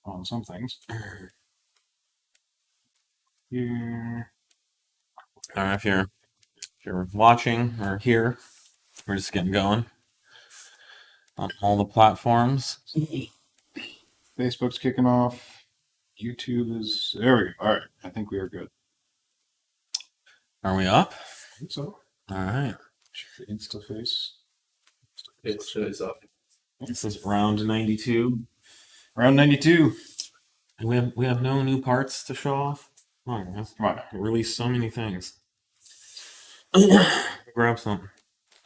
on some things. Here. All right, if you're watching or here, we're just getting going on all the platforms. Facebook's kicking off. YouTube is there. We go. All right, I think we are good. Are we up? I think so. All right. The InstaFace. It's up. This is round 92. Round 92. And we have no new parts to show off. Come on, guys. Come on. We released so many things. Grab some.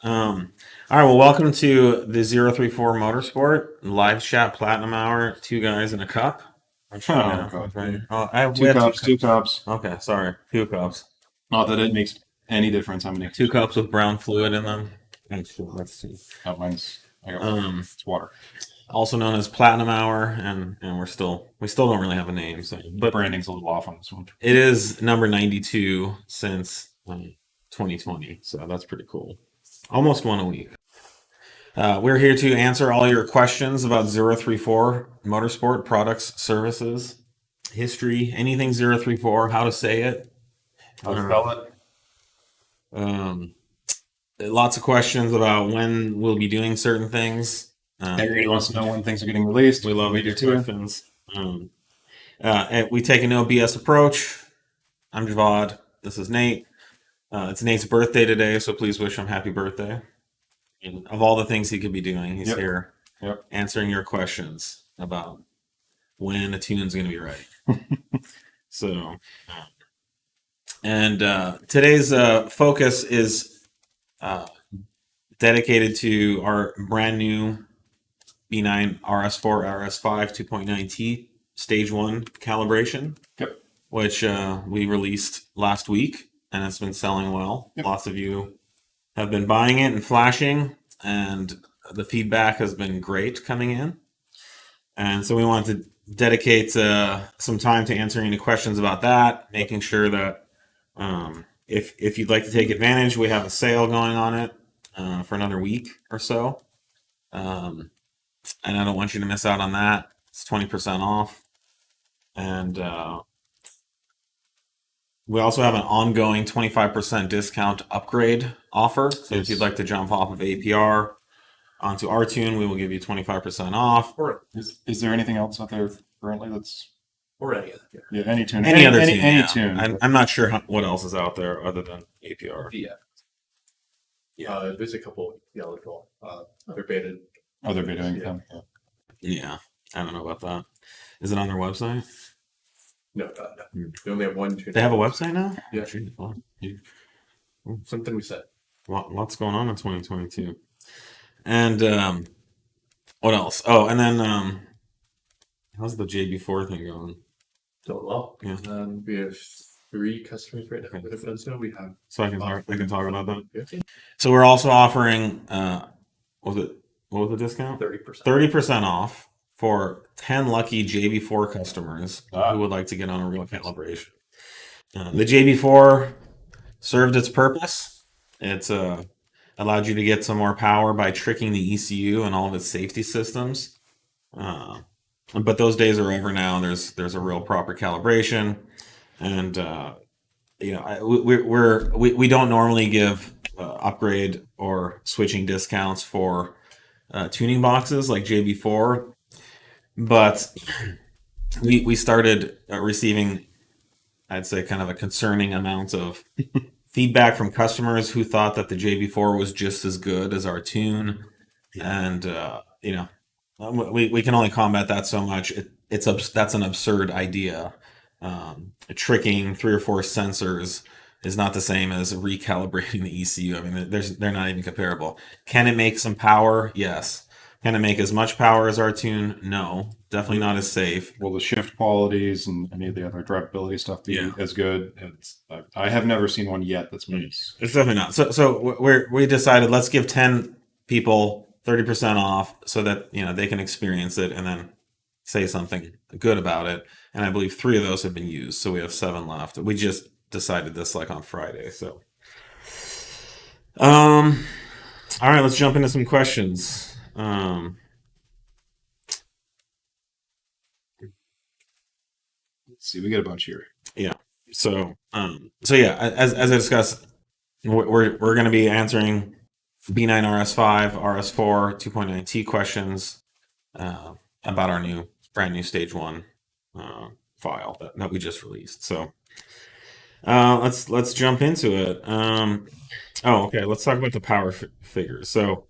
All right, well, welcome to the 034 Motorsport live chat platinum hour. Two guys in a cup. Oh, God. We have Two cups. Okay, sorry. Two cups. Not that it makes any difference how many. Two cups with brown fluid in them. Let's see. Oh, I got it's water. Also known as Platinum Hour, and we still don't really have a name. So, but Branding's a little off on this one. it is number 92 since 2020, so that's pretty cool. Almost one a week. We're here to answer all your questions about 034 Motorsport products, services, history, anything 034, how to say it, How to spell it. Lots of questions about when we'll be doing certain things. Everybody wants to know when things are getting released. We love We your do too. questions. And we take a no BS approach. I'm Javad. This is Nate. It's Nate's birthday today, so please wish him happy birthday. And of all the things he could be doing, he's Yep. here Yep. answering your questions about when a tune's going to be right. So, and today's focus is dedicated to our brand new B9 RS4 RS5 2.9T stage 1 calibration, Yep. which we released last week, and it's been selling well. Yep. Lots of you have been buying it and flashing, and the feedback has been great coming in. And so we wanted to dedicate some time to answering any questions about that, making sure that if you'd like to take advantage, we have a sale going on it for another week or so. And I don't want you to miss out on that. It's 20% off. And we also have an ongoing 25% discount upgrade offer. So if you'd like to jump off of APR onto our tune, we will give you 25% off. Is there anything else out there currently that's Or any other. yeah, any tune? Any other tune. Any yeah. tune. I'm not sure what else is out there other than APR. Yeah. There's a couple little they're baited. Oh, they're doing Yeah. them. Yeah. Yeah, I don't know about that. Is it on their website? No. They only have one tune. They have a website now? Yeah. Gee, fun. Something we said. Lots going on in 2022. And what else? Oh, and then how's the JB4 thing going? Don't well. Yeah. We have 3 customers right now that have done so. We have So I can talk about that. Yeah. So we're also offering what was the discount? 30%. 30% off for 10 lucky JB4 customers who would like to get on a real calibration. The JB4 served its purpose. It's allowed you to get some more power by tricking the ECU and all of its safety systems. But those days are over now. There's a real proper calibration, and we don't normally give upgrade or switching discounts for tuning boxes like JB4, but we started receiving, I'd say, kind of a concerning amount of feedback from customers who thought that the JB4 was just as good as our tune, and we can only combat that so much. That's an absurd idea. Tricking 3 or 4 sensors is not the same as recalibrating the ECU. I mean, they're not even comparable. Can it make some power? Yes. Can it make as much power as our tune? No. Definitely not as safe. Will the shift qualities and any of the other drivability stuff be as good? I have never seen one yet that's been. It's definitely not. So we decided let's give 10 people 30% off so that they can experience it and then say something good about it. And I believe 3 of those have been used, so we have 7 left. We just decided this like on Friday. So, all right, let's jump into some questions. Let's see, we get a bunch here. So yeah, as I discussed, we're going to be answering B9 RS5, RS4, 2.9T questions about our brand new stage 1 file that we just released. So let's jump into it. Okay. Let's talk about the power figures. So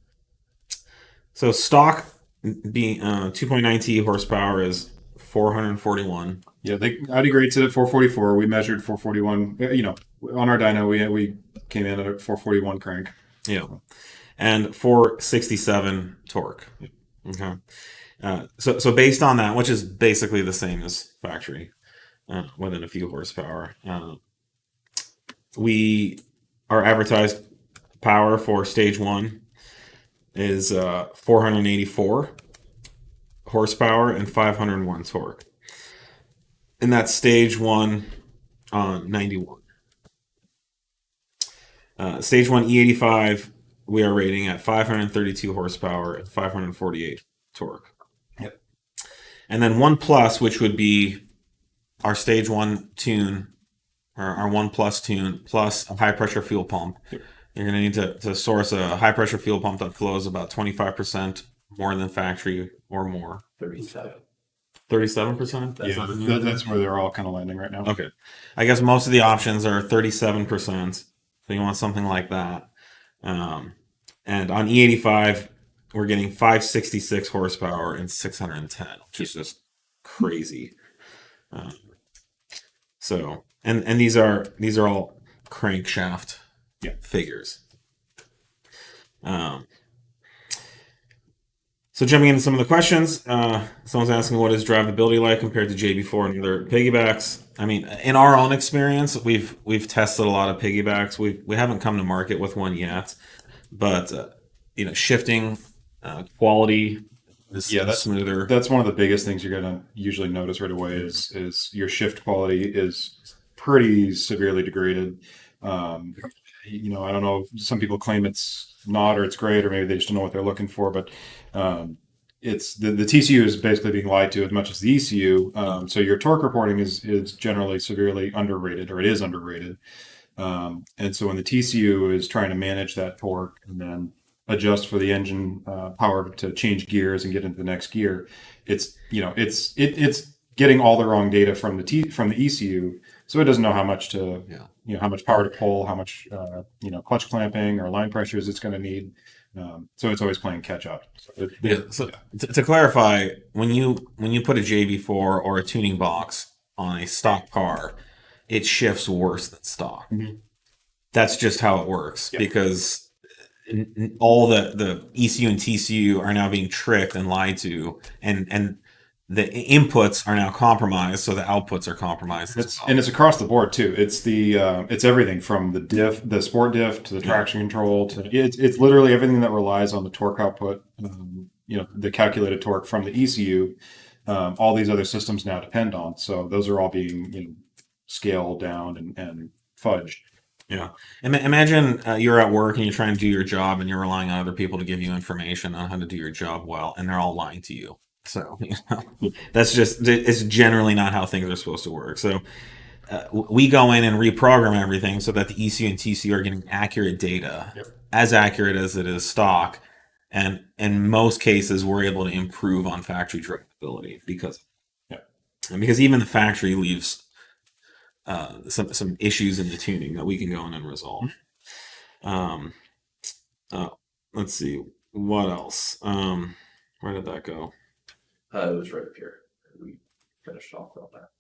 stock 2.9T horsepower is 441. Yeah, Audi grades it at 444. We measured 441. On our dyno, we came in at a 441 crank. Yeah, and 467 torque. Okay. So based on that, which is basically the same as factory, within a few horsepower, our advertised power for stage 1 is 484 horsepower and 501 torque. And that's stage 1 on 91. Stage 1 E85, we are rating at 532 horsepower and 548 torque. Yep. And then 1 plus, which would be our stage 1 tune, or our 1 plus tune, plus a high pressure fuel pump. Yep. You're going to need to source a high pressure fuel pump that flows about 25% more than factory or more. 37. 37%? That's where they're all kind of landing right now. Okay. I guess most of the options are 37%. So you want something like that. And on E85, we're getting 566 horsepower and 610, which is just crazy. So these are all crankshaft figures. So jumping into some of the questions, someone's asking what is drivability like compared to JB4 and other piggybacks. I mean, in our own experience, we've tested a lot of piggybacks. We haven't come to market with one yet, but shifting quality is smoother. That's one of the biggest things you're going to usually notice right away is your shift quality is pretty severely degraded. I don't know. Some people claim it's not, or it's great, or maybe they just don't know what they're looking for. But it's the TCU is basically being lied to as much as the ECU. So your torque reporting is generally severely underrated, or it is underrated. And so when the TCU is trying to manage that torque and then adjust for the engine power to change gears and get into the next gear, it's getting all the wrong data from the ECU. So it doesn't know how much to how much power to pull, how much clutch clamping or line pressures it's going to need. So it's always playing catch up. To clarify, when you put a JB4 or a tuning box on a stock car, it shifts worse than stock. Mm-hmm. That's just how it works because all the ECU and TCU are now being tricked and lied to, and the inputs are now compromised, so the outputs are compromised. And it's across the board too. It's it's everything from the sport diff to the traction control to it's literally everything that relies on the torque output. The calculated torque from the ECU. All these other systems now depend on. So those are all being scaled down and fudged. Yeah. Imagine you're at work and you're trying to do your job and you're relying on other people to give you information on how to do your job well, and they're all lying to you. So it's generally not how things are supposed to work. So we go in and reprogram everything so that the ECU and TCU are getting accurate data, as accurate as it is stock. And in most cases, we're able to improve on factory drivability because even the factory leaves some issues in the tuning that we can go in and resolve. Let's see, what else? Where did that go? It was right up here. We finished off on that.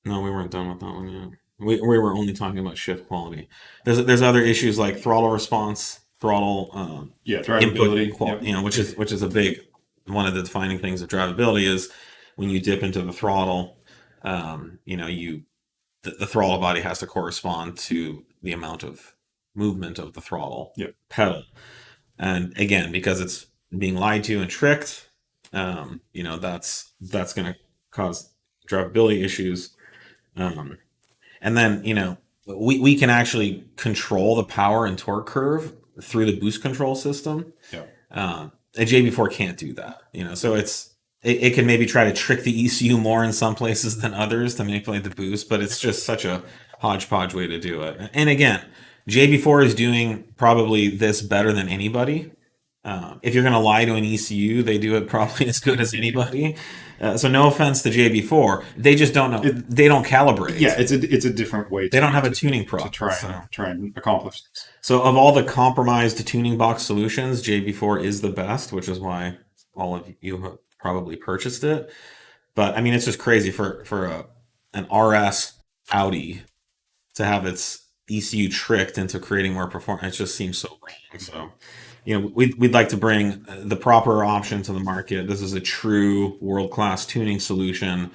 No, we weren't done with that one yet. We were only talking about shift quality. There's other issues like throttle response, throttle drivability, input, which is a big one of the defining things of drivability is when you dip into the throttle, the throttle body has to correspond to the amount of movement of the throttle pedal. And again, because it's being lied to and tricked, that's going to cause drivability issues. And then, we can actually control the power and torque curve through the boost control system. A JB4 can't do that, so it can maybe try to trick the ECU more in some places than others to manipulate the boost, but it's just such a hodgepodge way to do it. And again, JB4 is doing probably this better than anybody. If you're going to lie to an ECU, they do it probably as good as anybody. So no offense to JB4, they just don't know. They don't calibrate. Yeah, it's a different way. They don't have a tuning process to try and accomplish this. So of all the compromised tuning box solutions, JB4 is the best, which is why all of you have probably purchased it. But I mean, it's just crazy for an RS Audi to have its ECU tricked into creating more performance. It just seems so wrong. So, we'd like to bring the proper option to the market. This is a true world-class tuning solution.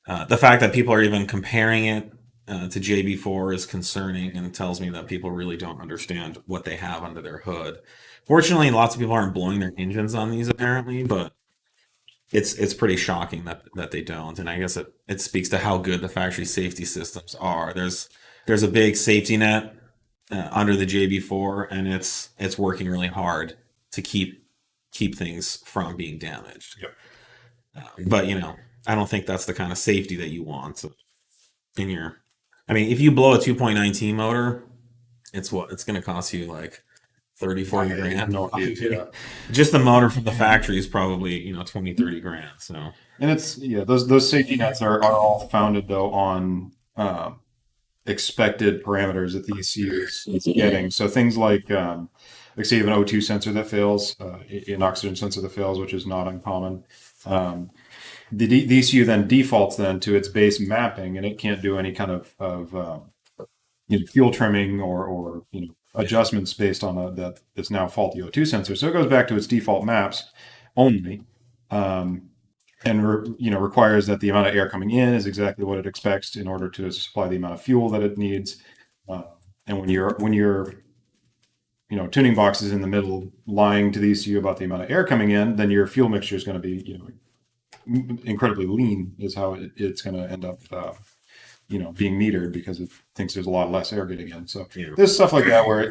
The fact that people are even comparing it to JB4 is concerning and tells me that people really don't understand what they have under their hood. Fortunately, lots of people aren't blowing their engines on these apparently, but it's pretty shocking that they don't. And I guess it speaks to how good the factory safety systems are. There's a big safety net under the JB4, and it's working really hard to keep things from being damaged. Yep. But I don't think that's the kind of safety that you want in your. I mean, if you blow a 2.9T motor, it's going to cost you like 30, 40 grand. No idea. Just the motor from the factory is probably 20, 30 grand. So, and it's those safety nets are all founded though on expected parameters that the ECU is getting. So things like say you have an O2 sensor that fails, an oxygen sensor that fails, which is not uncommon. The ECU then defaults then to its base mapping, and it can't do any kind of fuel trimming or adjustments based on this now faulty O2 sensor. So it goes back to its default maps only, and requires that the amount of air coming in is exactly what it expects in order to supply the amount of fuel that it needs. And when your tuning box is in the middle, lying to the ECU about the amount of air coming in, then your fuel mixture is going to be incredibly lean, is how it's going to end up being metered, because it thinks there's a lot less air getting in. So there's stuff like that where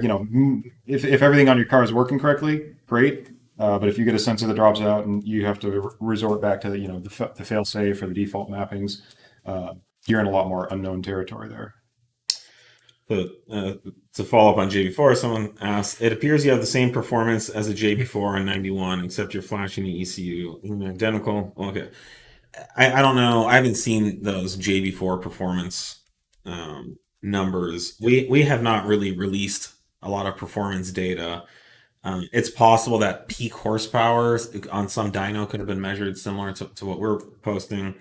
if everything on your car is working correctly, great. But if you get a sensor that drops out and you have to resort back to the fail safe or the default mappings, you're in a lot more unknown territory there. But to follow up on JB4, someone asked, it appears you have the same performance as a JB4 on 91, except you're flashing the ECU. Identical? Okay. I don't know. I haven't seen those JB4 performance numbers. We have not really released a lot of performance data. It's possible that peak horsepower on some dyno could have been measured similar to what we're posting.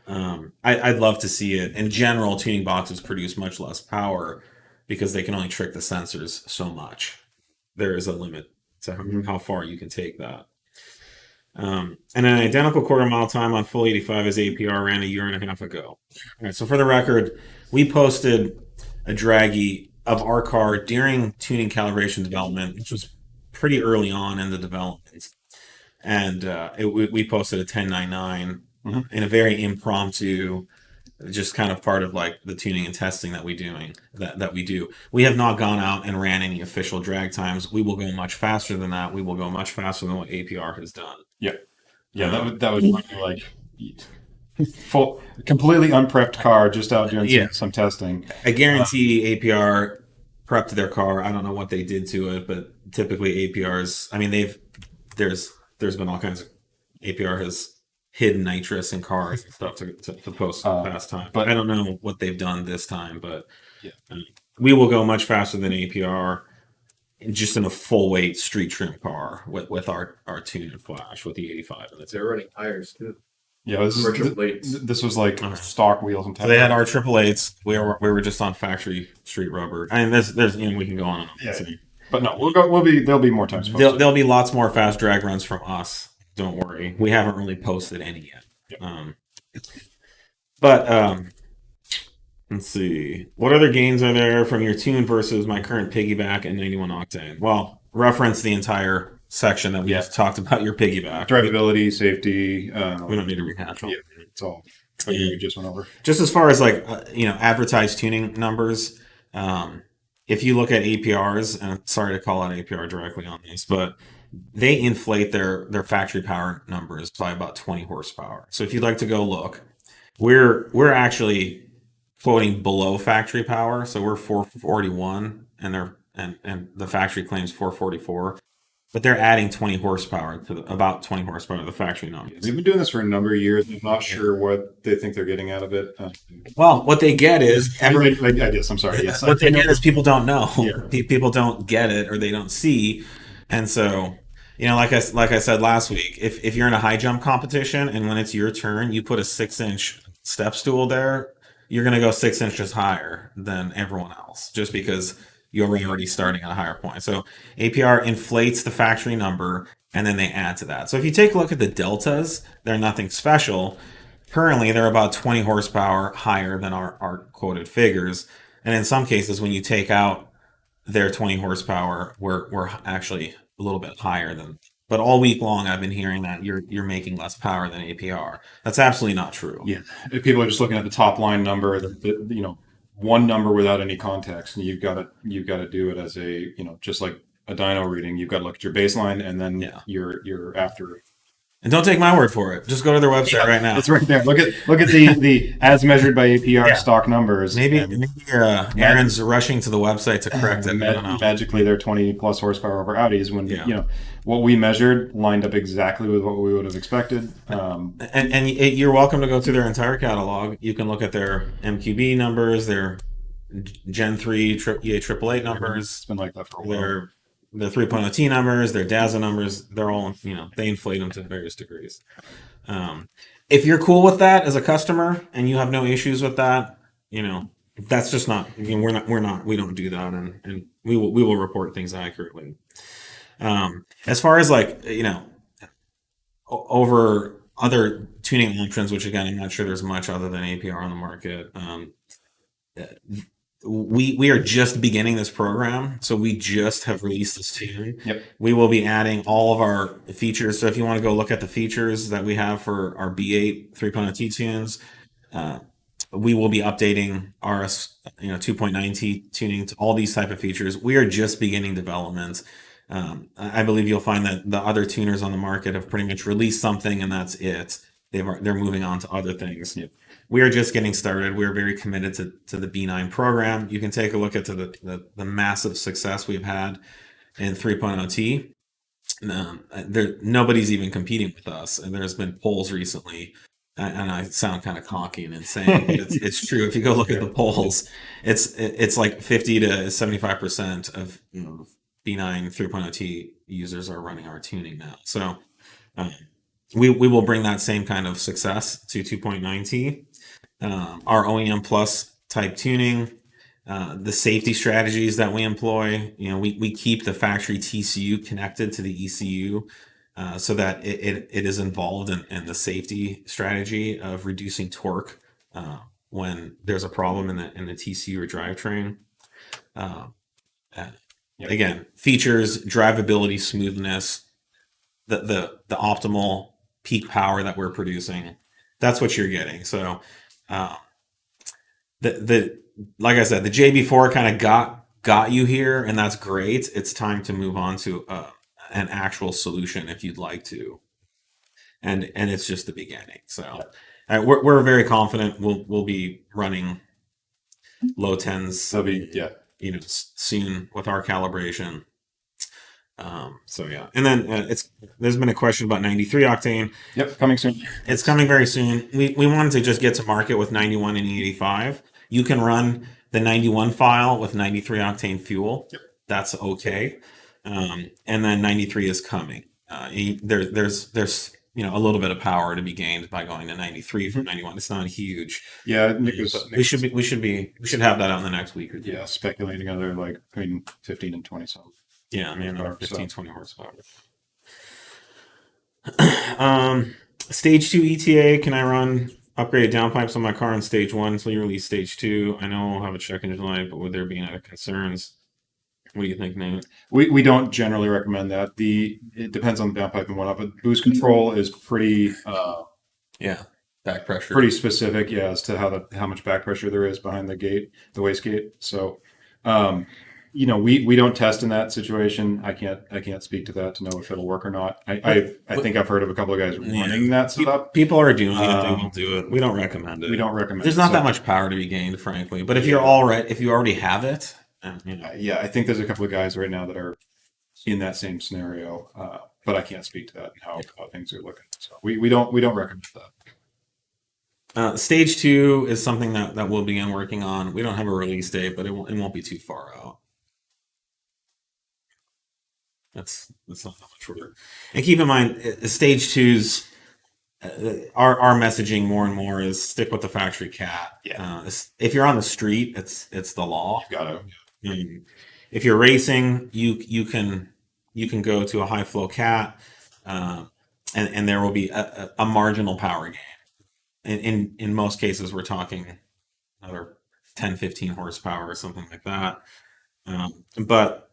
I'd love to see it. In general, tuning boxes produce much less power because they can only trick the sensors so much. There is a limit to how far you can take that. And an identical quarter mile time on full 85 as APR ran a year and a half ago. All right, so for the record, we posted a draggy of our car during tuning calibration development, which was pretty early on in the development. And we posted a 1099 in a very impromptu, just kind of part of like the tuning and testing that we do. We have not gone out and ran any official drag times. We will go much faster than that. We will go much faster than what APR has done. Yeah, that was like full, completely unprepped car, just out doing some testing. I guarantee APR prepped their car. I don't know what they did to it, but typically APRs. I mean, there's been all kinds of APR has hidden nitrous in cars and stuff to post past time. But I don't know what they've done this time. But we will go much faster than APR. Just in a full weight street trim car with our tune and flash with the 85. They're running tires too. Yeah, this was like stock wheels and tires. So they had our 888s. We were just on factory street rubber. I mean, there's we can go on. Yeah. But no, there'll be more times posted. There'll be lots more fast drag runs from us. Don't worry. We haven't really posted any yet. Yep. Let's see. What other gains are there from your tune versus my current piggyback and 91 octane? Well, reference the entire section that we just talked about your piggyback. Drivability, safety. We don't need to rehash. Yeah, it's all we just went over. Just as far as like advertised tuning numbers, if you look at APRs, and sorry to call out APR directly on these, but they inflate their factory power numbers by about 20 horsepower. So if you'd like to go look, we're actually quoting below factory power. So we're 441 and and the factory claims 444. But they're adding 20 horsepower to about 20 horsepower to the factory numbers. They've been doing this for a number of years. I'm not sure what they think they're getting out of it. Well, what they get is I guess I'm sorry. Yes, what they get is people don't know. Yeah. People don't get it or they don't see, and so like I said last week, if you're in a high jump competition and when it's your turn, you put a 6-inch step stool there, you're going to go 6 inches higher than everyone else just because you're already starting at a higher point. So APR inflates the factory number and then they add to that. So if you take a look at the deltas, they're nothing special. Currently, they're about 20 horsepower higher than our quoted figures. And in some cases, when you take out their 20 horsepower, we're actually a little bit higher than. But all week long, I've been hearing that you're making less power than APR. That's absolutely not true. Yeah, if people are just looking at the top line number, one number without any context, and you've got to do it as a just like a dyno reading. You've got to look at your baseline and then your after. And don't take my word for it. Just go to their website right now. It's right there. Look at the as measured by APR stock numbers. Maybe Aaron's rushing to the website to correct it. I don't know. Magically, they're 20 plus horsepower over Audis when what we measured lined up exactly with what we would have expected. And you're welcome to go through their entire catalog. You can look at their MQB numbers, their Gen 3 EA 888 numbers. It's been like that for a while. The 3.0 T numbers, their DAZA numbers, they're all, they inflate them to various degrees. If you're cool with that as a customer and you have no issues with that, that's just not, we don't do that and we will report things accurately. As far as over other tuning options, which again, I'm not sure there's much other than APR on the market. We are just beginning this program, so we just have released this tune. Yep. We will be adding all of our features. So if you want to go look at the features that we have for our B8 3.0 T tunes, we will be updating RS 2.9 T tuning to all these type of features. We are just beginning development. I believe you'll find that the other tuners on the market have pretty much released something and that's it. They're moving on to other things. Yep. We are just getting started. We're very committed to the B9 program. You can take a look at the massive success we've had in 3.0 T. Nobody's even competing with us. And there's been polls recently, and I sound kind of cocky and insane, but it's true. If you go look at the polls, it's like 50 to 75% of B9 3.0 T users are running our tuning now. So we will bring that same kind of success to 2.9 T. Our OEM plus type tuning, the safety strategies that we employ, we keep the factory TCU connected to the ECU so that it is involved in the safety strategy of reducing torque when there's a problem in the TCU or drivetrain. Again, features, drivability, smoothness, the optimal peak power that we're producing. That's what you're getting. So like I said, the JB4 kind of got you here, and that's great. It's time to move on to an actual solution if you'd like to, and it's just the beginning. So we're very confident we'll be running low tens. That'll be soon with our calibration. And then there's been a question about 93 octane. Yep, coming soon. It's coming very soon. We wanted to just get to market with 91 and 85. You can run the 91 file with 93 octane fuel. Yep. That's okay. And then 93 is coming. There's a little bit of power to be gained by going to 93 from 91. It's not huge. Yeah, we should have that out in the next week or two. Yeah, speculating other between 15 and 20 something. Yeah, 15, 20 horsepower. Stage 2 ETA, can I run upgraded downpipes on my car in stage 1 until you release stage 2? I know I'll have a check in July, but would there be any other concerns? What do you think, Nate? We don't generally recommend that. It depends on the downpipe and whatnot, but boost control is pretty back pressure. Pretty specific, as to how much back pressure there is behind the gate, the waste gate. So we don't test in that situation. I can't speak to that to know if it'll work or not. I think I've heard of a couple of guys running that setup. People are doing it. They won't do it. We don't recommend it. We don't recommend. There's it. not So, that much power to be gained, frankly. But if Yeah. if you already have it, yeah, I think there's a couple of guys right now that are in that same scenario, but I can't speak to that and how things are looking. So we don't recommend that. Stage 2 is something that we'll begin working on. We don't have a release date, but it won't be too far out. That's not that much further. And keep in mind, stage 2's our messaging more and more is stick with the factory cat. Yeah. If you're on the street, it's the law. Got to. If you're racing, you can go to a high flow cat, and there will be a marginal power gain. In most cases, we're talking another 10, 15 horsepower or something like that. But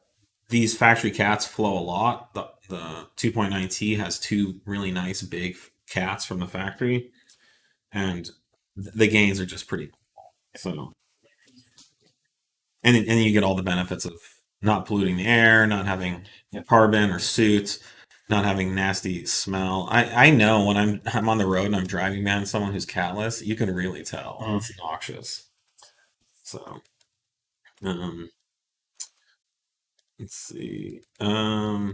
these factory cats flow a lot. The 2.9T has two really nice big cats from the factory, and the gains are just pretty cool. So, and you get all the benefits of not polluting the air, not having carbon or soot, not having nasty smell. I know when I'm on the road and I'm driving behind someone who's catless, you can really tell it's noxious. So, let's see. I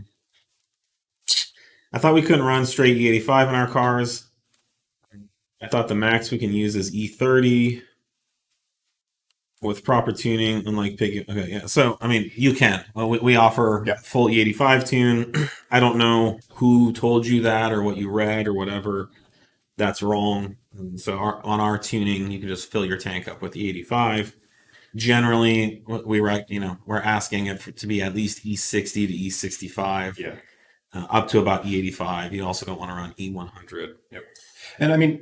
thought we couldn't run straight E85 in our cars. I thought the max we can use is E30 with proper tuning, unlike Piggy. Okay, yeah. So, I mean, you can. Well, we offer full E85 tune. I don't know who told you that or what you read or whatever. That's wrong. And so, on our tuning, you can just fill your tank up with E85. Generally, we're asking it to be at least E60 to E65. Yeah. Up to about E85. You also don't want to run E100. Yep. And I mean,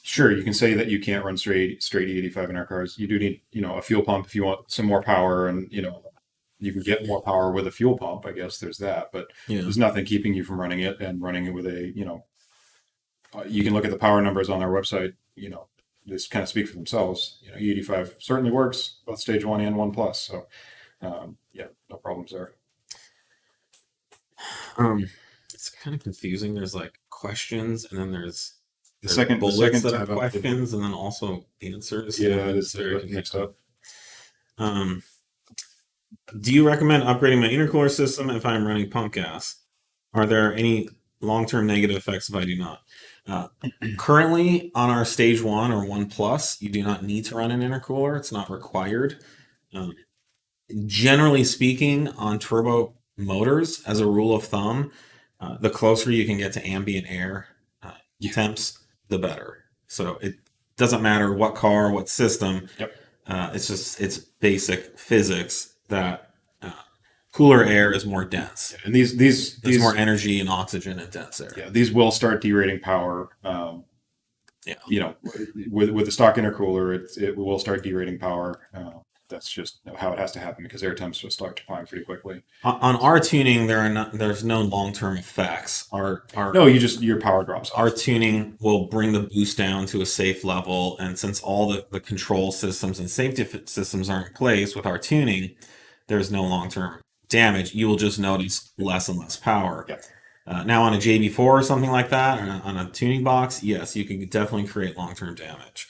sure, you can say that you can't run straight E85 in our cars. You do need, a fuel pump if you want some more power, and you can get more power with a fuel pump. I guess there's that, but there's nothing keeping you from running it and running it with a, you can look at the power numbers on our website. This kind of speak for themselves. E85 certainly works both stage 1 and 1 plus. So, no problems there. It's kind of confusing. There's like questions, and then there's the second bullets that are questions, and then also answers. Yeah, it's very mixed up. Do you recommend upgrading my intercooler system if I'm running pump gas? Are there any long-term negative effects if I do not? Currently, on our stage 1 or 1 plus, you do not need to run an intercooler. It's not required. Generally speaking, on turbo motors, as a rule of thumb, the closer you can get to ambient air temps, the better. So it doesn't matter what car, what system. Yep. It's basic physics that cooler air is more dense. And there's more energy and oxygen in dense air. Yeah, these will start derating power. With the stock intercooler, it will start derating power. That's just how it has to happen because air temps will start to climb pretty quickly. On our tuning, there's no long-term effects. Your power drops off. Our tuning will bring the boost down to a safe level, and since all the control systems and safety systems are in place with our tuning, there's no long-term damage. You will just notice less and less power. Yep. Now on a JB4 or something like that, or on a tuning box, yes, you can definitely create long-term damage.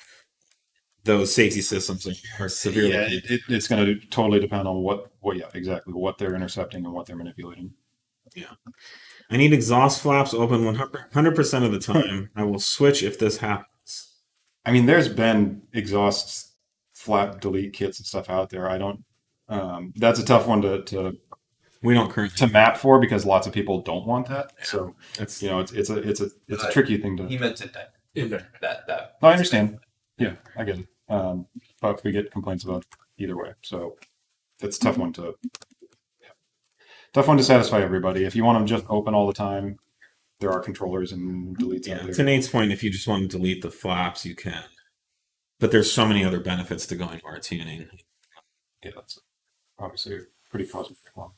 Those safety systems are severely. Yeah, it's going to totally depend on what they're intercepting and what they're manipulating. Yeah. I need exhaust flaps open 100% of the time. I will switch if this happens. I mean, there's been exhaust flap delete kits and stuff out there. I don't. That's a tough one to we don't currently to map for because lots of people don't want that. Yeah. So it's a tricky thing to. He meant to in there. That. No, I understand. Yeah, I get it. But we get complaints about either way. So it's a tough one to satisfy everybody. If you want them just open all the time, there are controllers and deletes out there. To Nate's point, if you just want to delete the flaps, you can. But there's so many other benefits to going to our tuning. Yeah, that's obviously a pretty cosmic one.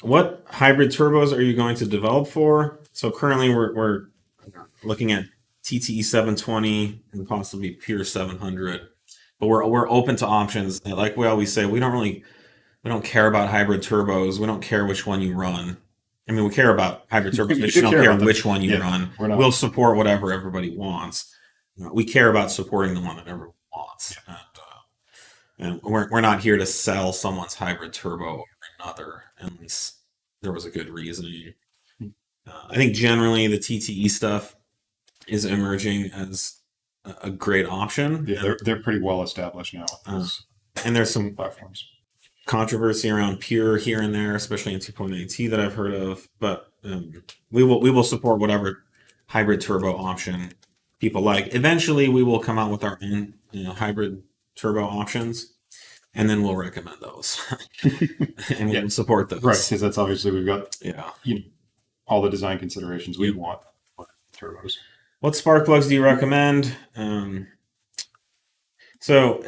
What hybrid turbos are you going to develop for? So currently we're looking at TTE 720 and possibly Pure 700. but we're open to options. And like we always say, we don't care about hybrid turbos. We don't care which one you run. I mean, we care about hybrid turbos. We We just do don't care care about them. which one you Yeah, run. we're not- We'll support whatever everybody wants. We care about supporting the one that everyone wants. And we're not here to sell someone's hybrid turbo over another unless there was a good reason. I think generally the TTE stuff is emerging as a great option. Yeah, they're pretty well established now with those And there's some platforms. controversy around pure here and there, especially in 2.8T that I've heard of. But we will support whatever hybrid turbo option people like. Eventually, we will come out with our own hybrid turbo options, and then we'll recommend those and we'll support those. Right, because that's obviously we've got Yeah. all the design considerations we want for turbos. What spark plugs do you recommend? So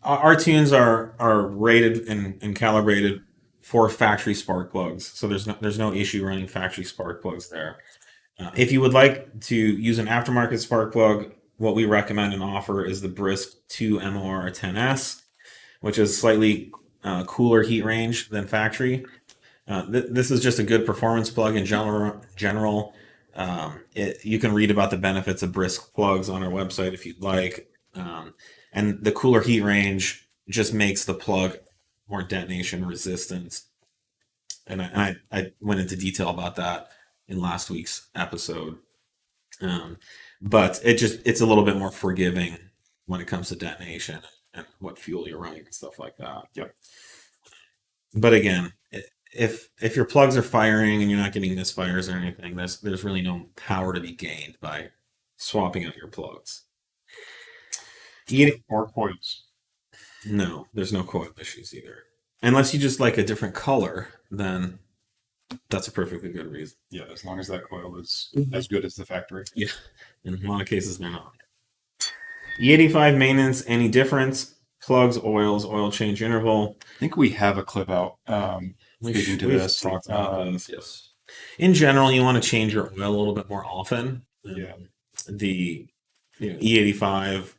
our tunes are rated and calibrated for factory spark plugs. So there's no issue running factory spark plugs there. If you would like to use an aftermarket spark plug, what we recommend and offer is the Brisk 2 MOR 10S, which is slightly cooler heat range than factory. This is just a good performance plug in general. You can read about the benefits of Brisk plugs on our website if you'd like. And the cooler heat range just makes the plug more detonation resistant. And I went into detail about that in last week's episode. But it's a little bit more forgiving when it comes to detonation and what fuel you're running and stuff like that. Yep. But again, if your plugs are firing and you're not getting misfires or anything, there's really no power to be gained by swapping out your plugs. Or coils. No, there's no coil issues either. Unless you just like a different color, then that's a perfectly good reason. Yeah, as long as that coil is as good as the factory. Yeah, in a lot of cases they're not. E85 maintenance, any difference? Plugs, oils, oil change interval. I think we have a clip out speaking to We've this. talked about this, yes. In general, you want to change your oil a little bit more often. Yeah. The E85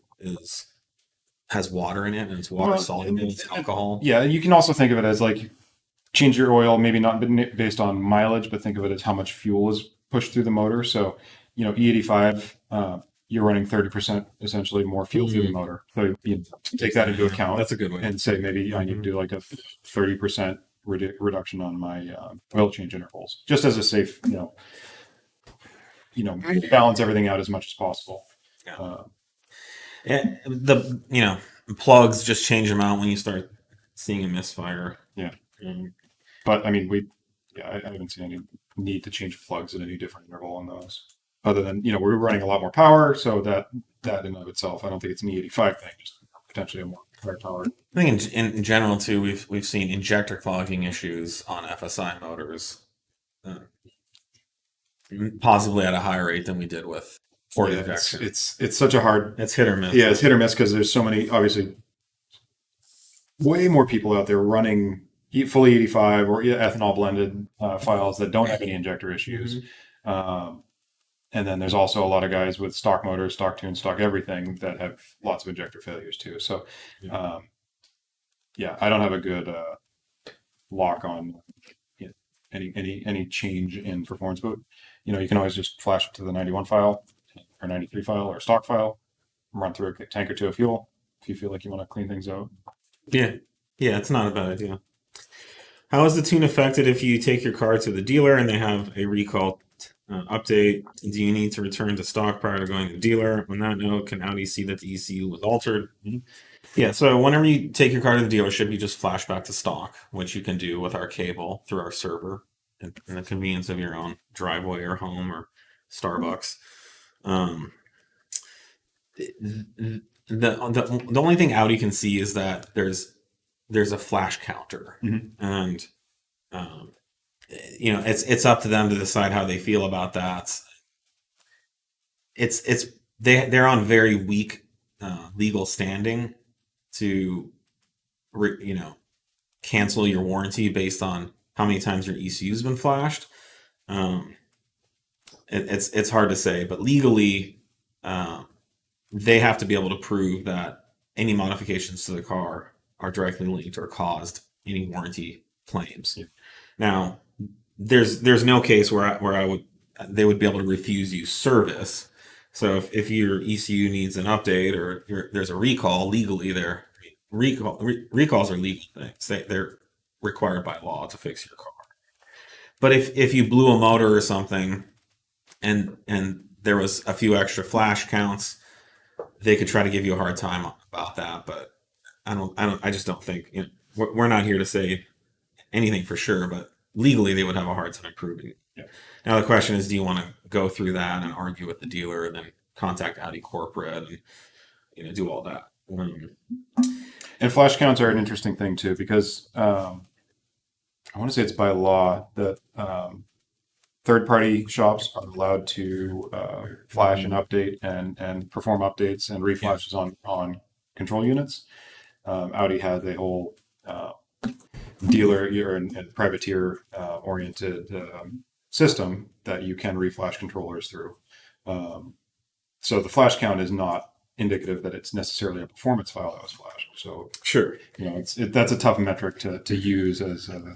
has water in it, and it's water soluble. It's alcohol. Yeah, you can also think of it as like change your oil, maybe not based on mileage, but think of it as how much fuel is pushed through the motor. So, E85, you're running 30% essentially more fuel through the motor. So you take that into account. That's a good way. And say maybe I need to do like a 30% reduction on my oil change intervals, just as a safe, balance everything out as much as possible. Yeah. The plugs, just change them out when you start seeing a misfire. Yeah. But I mean, I haven't seen any need to change plugs at any different interval on those. Other than, we're running a lot more power, so that in and of itself, I don't think it's an E85 thing, just potentially a more higher power. I think in general too, we've seen injector clogging issues on FSI motors, possibly at a higher rate than we did with Ford injection. It's such a hard. It's hit or miss. Yeah, it's hit or miss because there's so many, obviously, way more people out there running fully 85 or ethanol blended files that don't have any injector issues. Mm-hmm. And then there's also a lot of guys with stock motors, stock tunes, stock everything that have lots of injector failures too. So, I don't have a good lock on any change in performance, but you can always just flash it to the 91 file or 93 file or stock file, run through a tank or two of fuel if you feel like you want to clean things out. Yeah, it's not a bad idea. How is the tune affected if you take your car to the dealer and they have a recall update? Do you need to return to stock prior to going to the dealer? On that note, can Audi see that the ECU was altered? Mm-hmm. Yeah, so whenever you take your car to the dealership, you just flash back to stock, which you can do with our cable through our server in the convenience of your own driveway or home or Starbucks. The only thing Audi can see is that there's a flash counter, and it's up to them to decide how they feel about that. They're on very weak legal standing to cancel your warranty based on how many times your ECU's been flashed. It's hard to say, but legally they have to be able to prove that any modifications to the car are directly linked or caused any warranty claims. Yeah. Now, there's no case where I would they would be able to refuse you service. So if your ECU needs an update or there's a recall, legally recalls are legal things. They're required by law to fix your car. But if you blew a motor or something and there was a few extra flash counts, they could try to give you a hard time about that. But I just don't think, we're not here to say anything for sure, but legally they would have a hard time proving it. Yeah. Now the question is, do you want to go through that and argue with the dealer and then contact Audi corporate and do all that? And flash counts are an interesting thing too, because I want to say it's by law that third-party shops are allowed to flash and update and perform updates and reflashes on control units. Audi has a whole dealer and privateer oriented system that you can reflash controllers through. So the flash count is not indicative that it's necessarily a performance file that was flashed. So Sure. That's a tough metric to use as a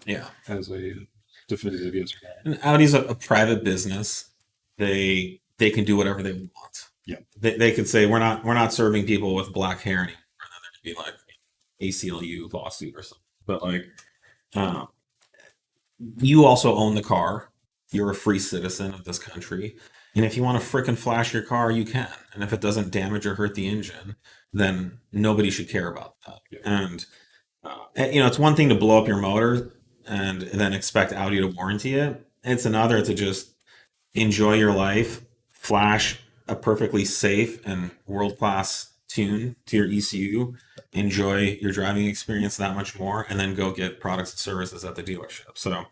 definitive yes or no. And Audi's a private business. They can do whatever they want. Yeah. They could say we're not serving people with black hair anymore. And then there'd be like ACLU lawsuit or something. But you also own the car. You're a free citizen of this country. And if you want to frickin' flash your car, you can. And if it doesn't damage or hurt the engine, then nobody should care about that. Yeah. And it's one thing to blow up your motor and then expect Audi to warranty it. It's another to just enjoy your life, flash a perfectly safe and world-class tune to your ECU, enjoy your driving experience that much more, and then go get products and services at the dealership. So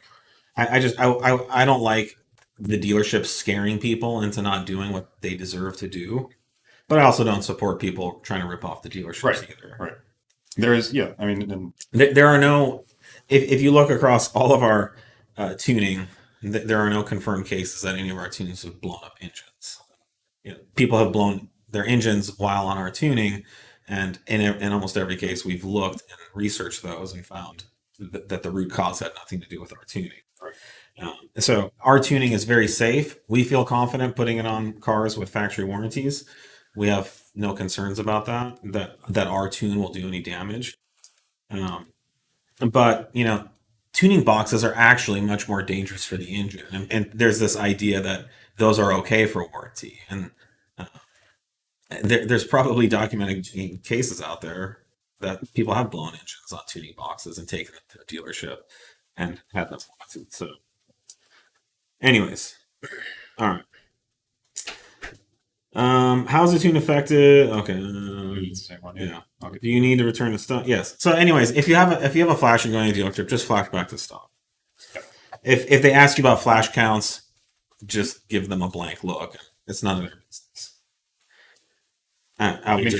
I don't like the dealership scaring people into not doing what they deserve to do, but I also don't support people trying to rip off the dealerships either. Right. There is, and There are no, if you look across all of our tuning, there are no confirmed cases that any of our tunings have blown up engines. People have blown their engines while on our tuning, and in almost every case we've looked and researched those and found that the root cause had nothing to do with our tuning. Right. So our tuning is very safe. We feel confident putting it on cars with factory warranties. We have no concerns about that our tune will do any damage. But tuning boxes are actually much more dangerous for the engine, and there's this idea that those are okay for warranty, and there's probably documented cases out there that people have blown engines on tuning boxes and taken them to a dealership and had them warranted. So anyways, all right. How's the tune affected? Okay. it's the same one. Yeah. Okay. Do you need to return to stock? Yes. So anyways, if you have a flash and going to a dealership, just flash back to stock. Yep. If they ask you about flash counts, just give them a blank look. It's none of their business. I would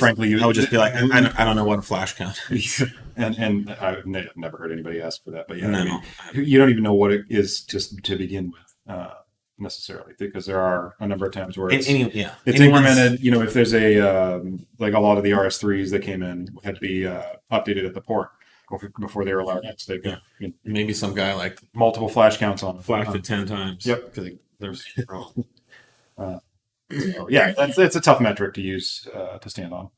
just be like, I don't know what a flash count is. and I've never heard anybody ask for that, but yeah, No. You don't even know what it is just to begin with, necessarily, because there are a number of times where it's incremented. If there's a like a lot of the RS3s that came in had to be updated at the port before they were allowed in. So they've got Maybe some guy like multiple flash counts on flashed it 10 times. Yep. Because there's wrong. So, yeah, it's a tough metric to use to stand on.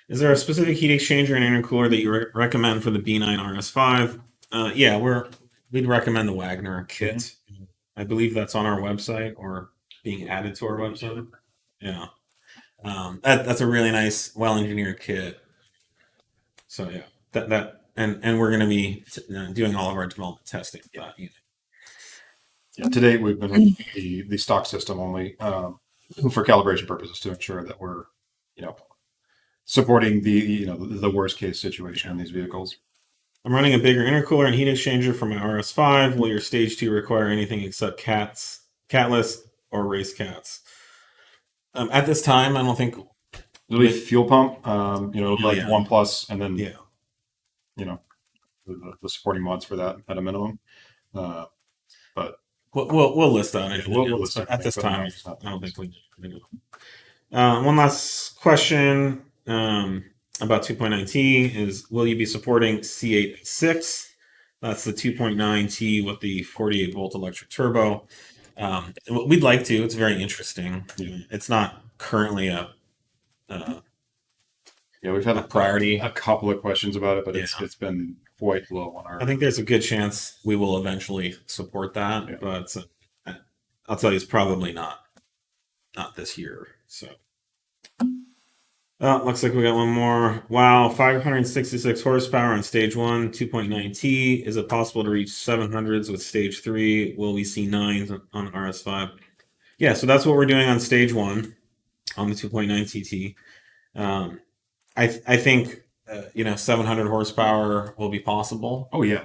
Is there a specific heat exchanger and intercooler that you recommend for the B9 RS5? Yeah, we'd recommend the Wagner kit. I believe that's on our website or being added to our website. Yeah, that's a really nice, well-engineered kit. So yeah, and we're going to be doing all of our development testing. Yeah, to date we've been with the stock system only for calibration purposes to ensure that we're supporting the worst case situation in these vehicles. I'm running a bigger intercooler and heat exchanger for my RS5. Will your stage 2 require anything except catless or race cats? At this time, I don't think It'll be fuel pump. It'll be like 1 plus, and then the supporting mods for that at a minimum. But we'll list that. We'll list at this time, I don't think we do. Mm-hmm. One last question. about 2.9T is, will you be supporting C8.6? That's the 2.9T with the 48 volt electric turbo. We'd like to. It's very interesting. It's not currently a we've had a priority. a couple of questions about it, but Yeah. it's been quite low on our. I think there's a good chance we will eventually support that, Yeah. but I'll tell you, it's probably not this year. So, looks like we got one more. Wow, 566 horsepower on stage 1, 2.9T. Is it possible to reach 700s with stage 3? Will we see 9s on RS5? Yeah, so that's what we're doing on stage 1 on the 2.9TT. I think 700 horsepower will be possible. Oh yeah,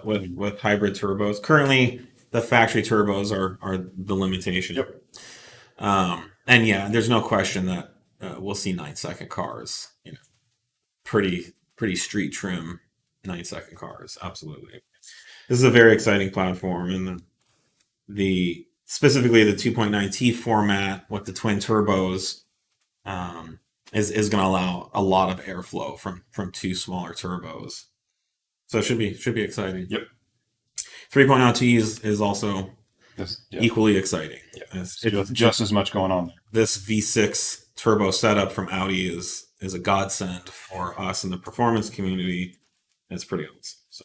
With hybrid turbos. Currently, the factory turbos are the limitation. Yep. And yeah, there's no question that we'll see 9-second cars. Pretty street trim 9-second cars. Absolutely. This is a very exciting platform, and the specifically the 2.9T format with the twin turbos. Is going to allow a lot of airflow from two smaller turbos, so it should be exciting. Yep. 3.0T is also equally exciting. Yeah. It's just as much going on there. This V6 turbo setup from Audi is a godsend for us in the performance community. It's pretty awesome. So,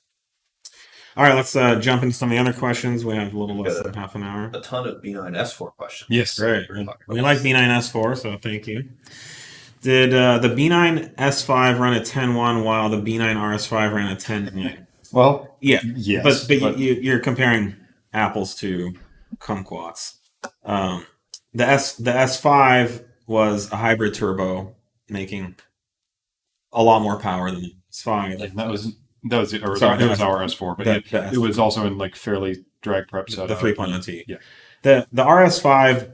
all right, let's jump into some of the other questions. We have a little less than half an hour. A ton of B9 S4 questions. Yes, great. We like B9 S4, so thank you. Did the B9 S5 run at 10.1 while the B9 RS5 ran at 10.9? Well, yeah, yes, but you're comparing apples to kumquats. The S5 was a hybrid turbo, making a lot more power than the S5. Like that was our S4, but it was also in like fairly drag prep setup. The 3.0T. Yeah. The RS5,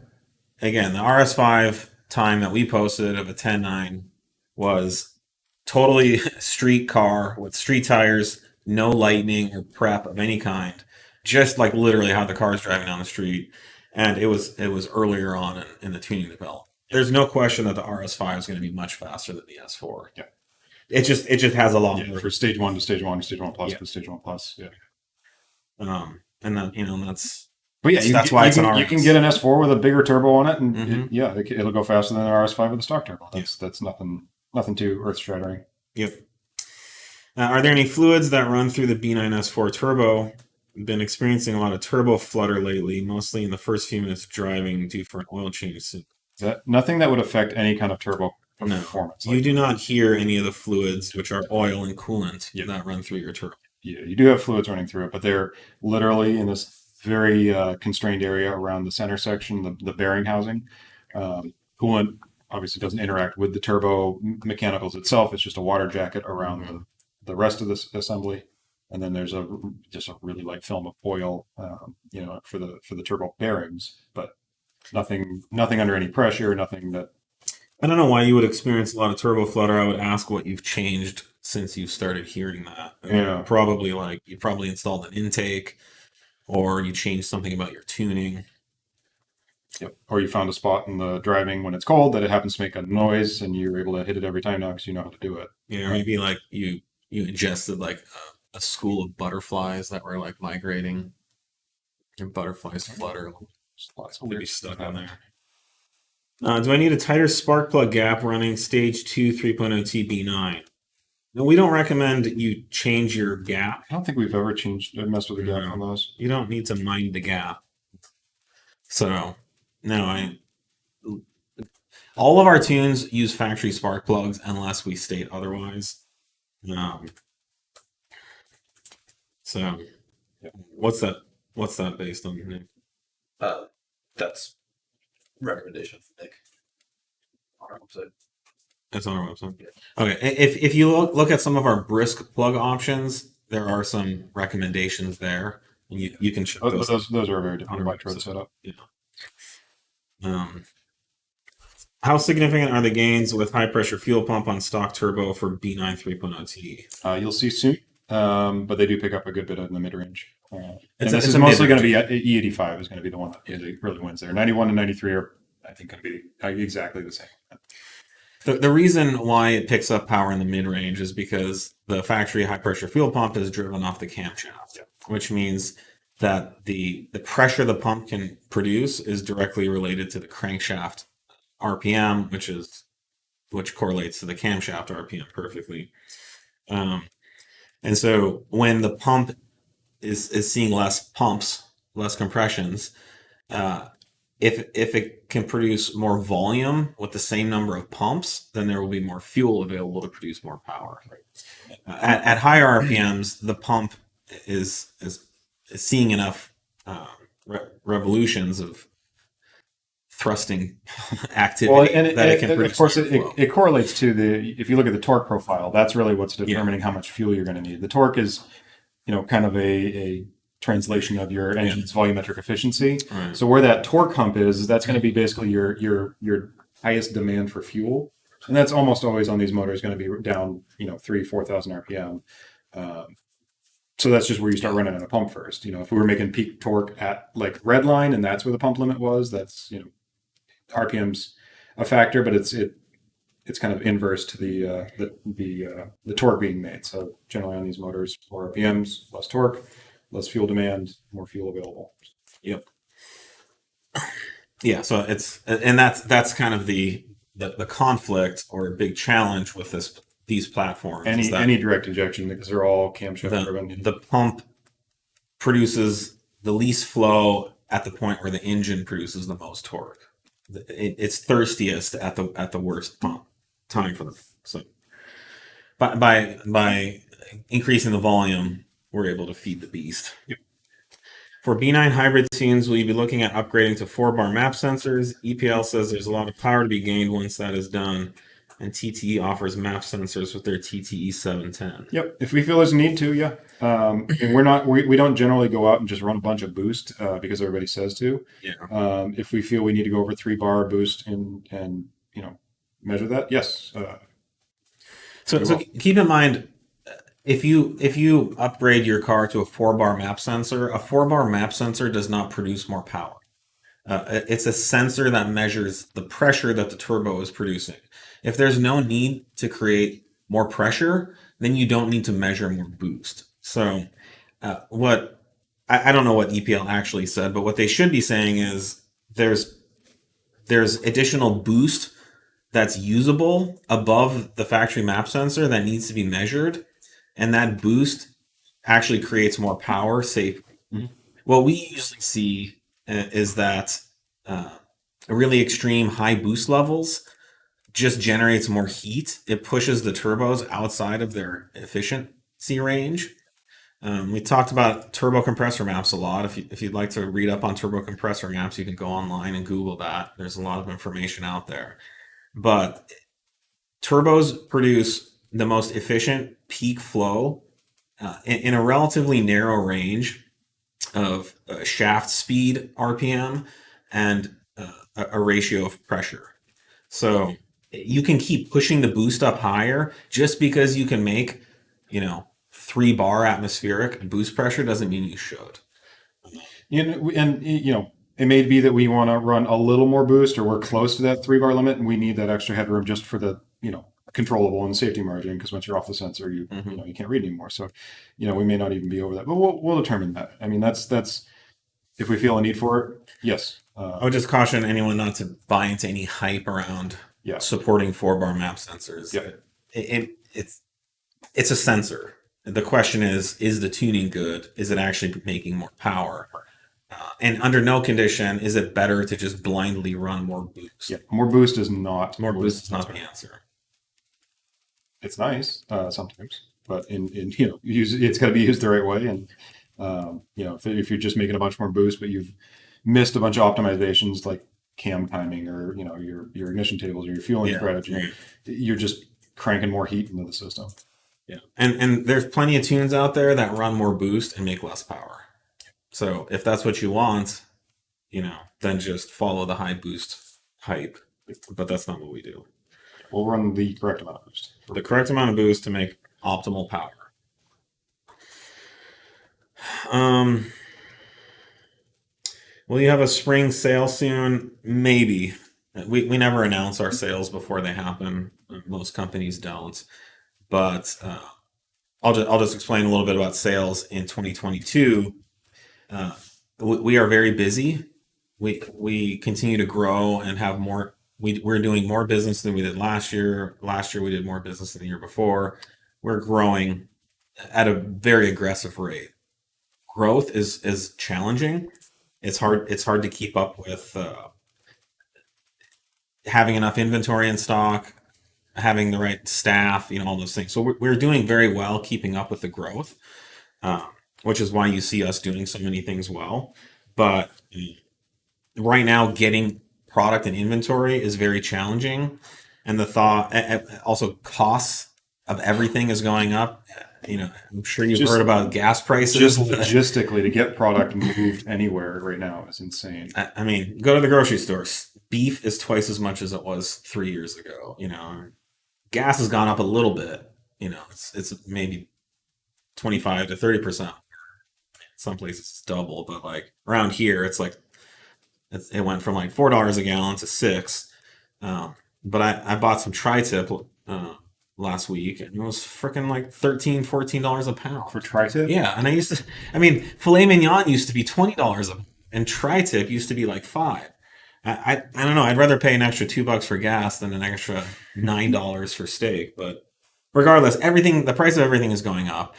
again, the RS5 time that we posted of a 10.9 was totally street car with street tires, no lightning or prep of any kind, just like literally how the car is driving down the street. And it was earlier on in the tuning development. There's no question that the RS5 is going to be much faster than the S4. Yeah. It just has a lot more for stage 1 to stage 1 to stage 1 plus to stage 1 plus. Yeah. And that that's. But yeah, that's why you can get an S4 with a bigger turbo on it, and it'll go faster than an RS5 with a stock turbo. That's nothing too earth shattering. Yep. Are there any fluids that run through the B9 S4 turbo? Been experiencing a lot of turbo flutter lately, mostly in the first few minutes of driving due for an oil change. Nothing that would affect any kind of turbo performance. You do not hear any of the fluids, which are oil and coolant, that run through your turbo. Yeah, you do have fluids running through it, but they're literally in this very constrained area around the center section, the bearing housing. Coolant obviously doesn't interact with the turbo mechanicals itself. It's just a water jacket around the rest of this assembly. And then there's just a really light film of oil, for the turbo bearings, but nothing under any pressure, nothing that. I don't know why you would experience a lot of turbo flutter. I would ask what you've changed since you started hearing that. Yeah. Probably you probably installed an intake, or you changed something about your tuning. Yep. Or you found a spot in the driving when it's cold that it happens to make a noise, and you're able to hit it every time now because you know how to do it. Yeah, or maybe like you ingested like a school of butterflies that were like migrating, and butterflies flutter. Lots of weird stuck on there. Do I need a tighter spark plug gap running stage 2 3.0T B9? No, we don't recommend you change your gap. I don't think we've ever messed with the gap on those. You don't need to mind the gap. So, no, all of our tunes use factory spark plugs unless we state otherwise. So, what's that based on, Nick? That's recommendation from Nick on our website. It's on our website. Okay, if you look at some of our brisk plug options, there are some recommendations there, and you can check those are very different electrode setup. Yeah. How significant are the gains with high pressure fuel pump on stock turbo for B9 3.0T? You'll see soon, but they do pick up a good bit in the mid range. It's mostly going to be E85 is going to be the one that really wins there. 91 and 93 are, I think, going to be exactly the same. The reason why it picks up power in the mid range is because the factory high pressure fuel pump is driven off the camshaft, which means that the pressure the pump can produce is directly related to the crankshaft RPM, which correlates to the camshaft RPM perfectly. And so when the pump is seeing less pumps, less compressions, if it can produce more volume with the same number of pumps, then there will be more fuel available to produce more power. At higher RPMs, the pump is seeing enough revolutions of thrusting activity that it can produce. Of course, more flow. it correlates to if you look at the torque profile, that's really what's determining how much fuel you're going to need. The torque is, kind of a translation of your engine's volumetric efficiency. Right. So where that torque hump is that's going to be basically your highest demand for fuel. And that's almost always on these motors going to be down, 3,000-4,000 RPM. So that's just where you start running on a pump first. If we were making peak torque at like red line and that's where the pump limit was, that's, RPM's a factor, but it's kind of inverse to the torque being made. So generally on these motors, more RPMs, less torque, less fuel demand, more fuel available. Yep. Yeah. So that's kind of the conflict or big challenge with these platforms. Any direct injection, because they're all camshaft driven. The pump produces the least flow at the point where the engine produces the most torque. It's thirstiest at the worst pump time for them. So by increasing the volume, we're able to feed the beast. Yep. For B9 hybrid tunes, will you be looking at upgrading to 4-bar map sensors? EPL says there's a lot of power to be gained once that is done, and TTE offers map sensors with their TTE 710. Yep. If we feel there's a need to, yeah. And we don't generally go out and just run a bunch of boost because everybody says to. Yeah. If we feel we need to go over 3-bar boost and measure that, yes. So keep in mind, if you upgrade your car to a 4-bar map sensor, a 4-bar map sensor does not produce more power. It's a sensor that measures the pressure that the turbo is producing. If there's no need to create more pressure, then you don't need to measure more boost. So I don't know what EPL actually said, but what they should be saying is there's additional boost that's usable above the factory map sensor that needs to be measured, and that boost actually creates more power safely. Mm-hmm. What we usually see is that really extreme high boost levels just generates more heat. It pushes the turbos outside of their efficiency range. We talked about turbo compressor maps a lot. If you'd like to read up on turbo compressor maps, you can go online and Google that. There's a lot of information out there. But turbos produce the most efficient peak flow in a relatively narrow range of shaft speed RPM and a ratio of pressure. So you can keep pushing the boost up higher. Just because you can make 3-bar atmospheric boost pressure doesn't mean you should. It may be that we want to run a little more boost, or we're close to that 3-bar limit, and we need that extra headroom just for the controllable and safety margin. Because once you're off the sensor, you can't read anymore. So we may not even be over that, but we'll determine that. I mean, that's if we feel a need for it. Yes. I would just caution anyone not to buy into any hype around supporting 4-bar map sensors. Yeah. It's a sensor. The question is the tuning good? Is it actually making more power? And under no condition is it better to just blindly run more boost. Yeah, more boost is not the answer. It's nice sometimes, but it's got to be used the right way. And if you're just making a bunch more boost, but you've missed a bunch of optimizations like cam timing or your ignition tables or your fueling strategy, right. You're just cranking more heat into the system. Yeah, and there's plenty of tunes out there that run more boost and make less power. So if that's what you want, then just follow the high boost hype. But that's not what we do. We'll run the correct amount of boost. The correct amount of boost to make optimal power. Will you have a spring sale soon? Maybe. We never announce our sales before they happen. Most companies don't. But I'll just explain a little bit about sales in 2022. We are very busy. We continue to grow and have more. We're doing more business than we did last year. Last year we did more business than the year before. We're growing at a very aggressive rate. Growth is challenging. It's hard to keep up with having enough inventory in stock, having the right staff, all those things. So we're doing very well keeping up with the growth, which is why you see us doing so many things well. But right now, getting product and inventory is very challenging. And the thought, also costs of everything is going up. I'm sure you've heard about gas prices. Just logistically, to get product moved anywhere right now is insane. I mean, go to the grocery stores. Beef is twice as much as it was 3 years ago. Gas has gone up a little bit. It's maybe 25 to 30%. Some places it's double, but like around here, it's like it went from like $4 a gallon to $6. But I bought some tri-tip last week, and it was freaking like $13-14 a pound For tri-tip? Yeah, and filet mignon used to be $20 a pound, and tri-tip used to be like $5. I don't know. I'd rather pay an extra $2 for gas than an extra $9 for steak. But regardless, the price of everything is going up.